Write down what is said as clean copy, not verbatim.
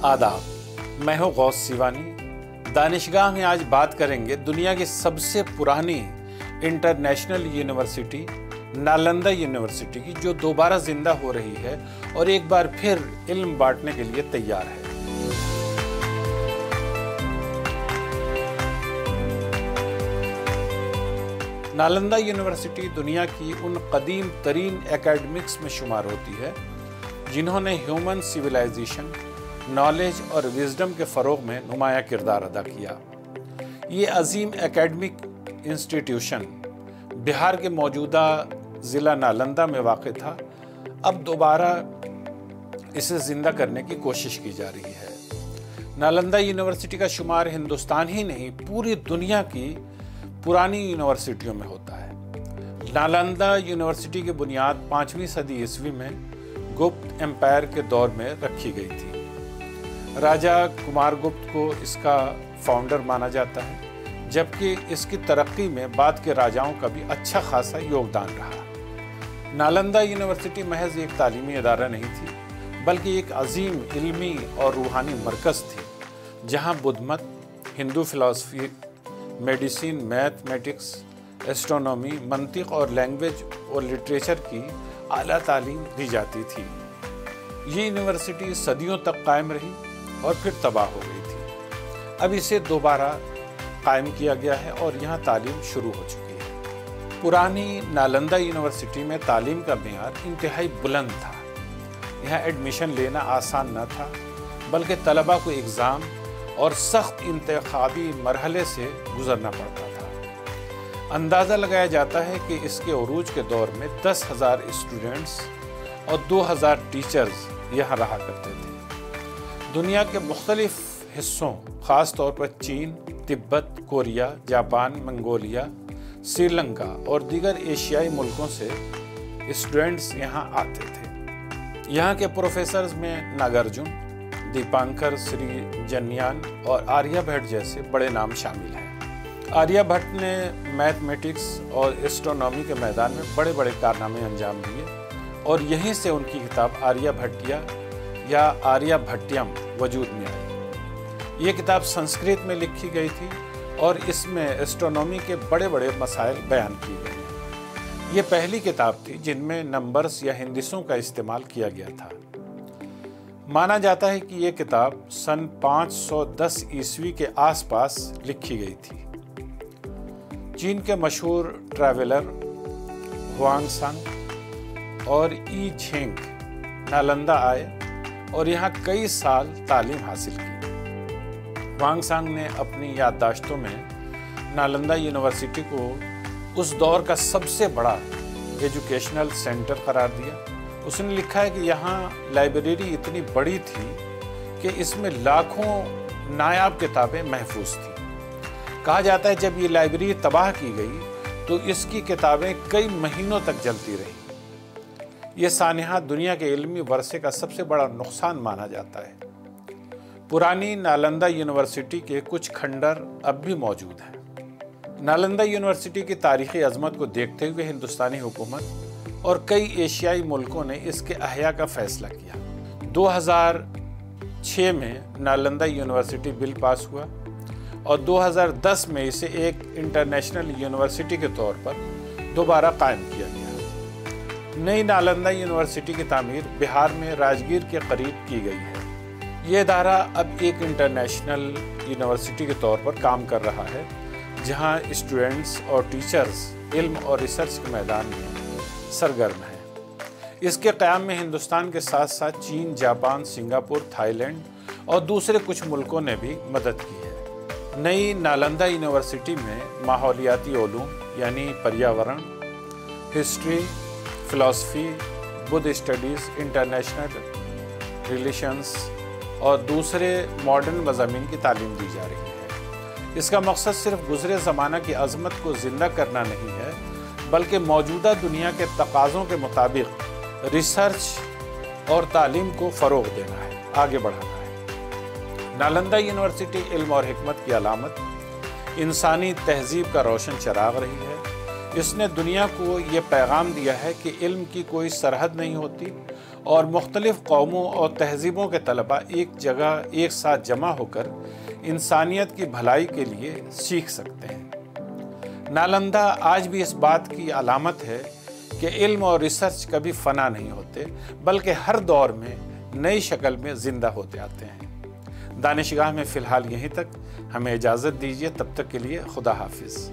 आदाब, मैं हूँ गौस सीवानी। दानिशगाह में आज बात करेंगे दुनिया की सबसे पुरानी इंटरनेशनल यूनिवर्सिटी नालंदा यूनिवर्सिटी की, जो दोबारा जिंदा हो रही है और एक बार फिर इल्म बांटने के लिए तैयार है। नालंदा यूनिवर्सिटी दुनिया की उन कदीम तरीन एकेडमिक्स में शुमार होती है जिन्होंने ह्यूमन सिविलाइजेशन, नॉलेज और विजडम के फ़रोग़ में नुमाया किरदार अदा किया। ये अजीम एकेडमिक इंस्टीट्यूशन बिहार के मौजूदा ज़िला नालंदा में वाक़ था। अब दोबारा इसे ज़िंदा करने की कोशिश की जा रही है। नालंदा यूनिवर्सिटी का शुमार हिंदुस्तान ही नहीं, पूरी दुनिया की पुरानी यूनिवर्सिटियों में होता है। नालंदा यूनिवर्सिटी की बुनियाद 5वीं सदी ईस्वी में गुप्त एम्पायर के दौर में रखी गई थी। राजा कुमारगुप्त को इसका फाउंडर माना जाता है, जबकि इसकी तरक्की में बाद के राजाओं का भी अच्छा खासा योगदान रहा। नालंदा यूनिवर्सिटी महज एक तालीमी इदारा नहीं थी, बल्कि एक अजीम इल्मी और रूहानी मरकज़ थी, जहाँ बुद्ध मत, Hindu philosophy, medicine, mathematics, astronomy, मंतिक और लैंग्वेज और लिटरेचर की आला तालीम दी जाती थी। ये यूनिवर्सिटी सदियों तक कायम रही और फिर तबाह हो गई थी। अब इसे दोबारा कायम किया गया है और यहाँ तालीम शुरू हो चुकी है। पुरानी नालंदा यूनिवर्सिटी में तालीम का मेयार इंतहाई बुलंद था। यहाँ एडमिशन लेना आसान न था, बल्कि तलबा को एग्ज़ाम और सख्त इंतखाबी मरहले से गुजरना पड़ता था। अंदाज़ा लगाया जाता है कि इसके उरूज के दौर में 10,000 स्टूडेंट्स और 2,000 टीचर्स यहाँ रहा करते थे। दुनिया के मुख्तलिफ हिस्सों, ख़ास तौर पर चीन, Tibet, Korea, Japan, Mongolia, Sri Lanka और दीगर एशियाई मुल्कों से स्टूडेंट्स यहाँ आते थे। यहाँ के प्रोफेसर्स में नागार्जुन, दीपांकर, श्री जन्यान और आर्यभट्ट जैसे बड़े नाम शामिल हैं। आर्यभट्ट ने मैथमेटिक्स और एस्ट्रोनॉमी के मैदान में बड़े बड़े कारनामे अंजाम दिए और यहीं से उनकी किताब आर्यभट्टिया या आर्यभट्टियम वजूद में आई। ये किताब संस्कृत में लिखी गई थी और इसमें एस्ट्रोनॉमी के बड़े बड़े मसाइल बयान किए गए हैं। ये पहली किताब थी जिनमें नंबर्स या हिंदिसों का इस्तेमाल किया गया था। माना जाता है कि यह किताब सन 510 ईस्वी के आसपास लिखी गई थी। चीन के मशहूर ट्रैवलर हुआंगसांग और ई झेंग नालंदा आए और यहाँ कई साल तालीम हासिल की। हुआंगसांग ने अपनी याददाश्तों में नालंदा यूनिवर्सिटी को उस दौर का सबसे बड़ा एजुकेशनल सेंटर करार दिया। उसने लिखा है कि यहाँ लाइब्रेरी इतनी बड़ी थी कि इसमें लाखों नायाब किताबें महफूज थीं। कहा जाता है जब ये लाइब्रेरी तबाह की गई तो इसकी किताबें कई महीनों तक जलती रहीं। ये सानिहा दुनिया के इल्मी वर्से का सबसे बड़ा नुकसान माना जाता है। पुरानी नालंदा यूनिवर्सिटी के कुछ खंडर अब भी मौजूद हैं। नालंदा यूनिवर्सिटी की तारीखी अजमत को देखते हुए हिंदुस्तानी हुकूमत और कई एशियाई मुल्कों ने इसके अहया का फैसला किया। 2006 में नालंदा यूनिवर्सिटी बिल पास हुआ और 2010 में इसे एक इंटरनेशनल यूनिवर्सिटी के तौर पर दोबारा कायम किया गया। नई नालंदा यूनिवर्सिटी की तामीर बिहार में राजगीर के करीब की गई है। ये इदारा अब एक इंटरनेशनल यूनिवर्सिटी के तौर पर काम कर रहा है, जहाँ स्टूडेंट्स और टीचर्स इल्म और रिसर्च के मैदान में सरगर्म है। इसके क़याम में हिंदुस्तान के साथ साथ चीन, जापान, सिंगापुर, थाईलैंड और दूसरे कुछ मुल्कों ने भी मदद की है। नई नालंदा यूनिवर्सिटी में माहौलियाती उलूम यानी पर्यावरण, history, philosophy, Buddha studies, international relations और दूसरे मॉडर्न मज़ामीन की तालीम दी जा रही है। इसका मकसद सिर्फ गुज़रे ज़माना की अज़मत को ज़िंदा करना नहीं है, बल्कि मौजूदा दुनिया के तकाज़ों के मुताबिक रिसर्च और तालीम को फ़रोग़ देना है, आगे बढ़ाना है। नालंदा यूनिवर्सिटी इल्म और हिकमत की अलामत, इंसानी तहज़ीब का रोशन चिराग रही है। इसने दुनिया को ये पैगाम दिया है कि इल्म की कोई सरहद नहीं होती اور مختلف قوموں اور تہذیبوں کے طلباء ایک جگہ ایک ساتھ جمع ہو کر انسانیت کی بھلائی کے لیے سیکھ سکتے ہیں۔ نالندہ آج بھی اس بات کی علامت ہے کہ علم اور ریسرچ کبھی فنا نہیں ہوتے، بلکہ ہر دور میں نئی شکل میں زندہ ہوتے آتے ہیں۔ دانشگاہ میں فی الحال یہیں تک، ہمیں اجازت دیجیے، تب تک کے لیے خدا حافظ۔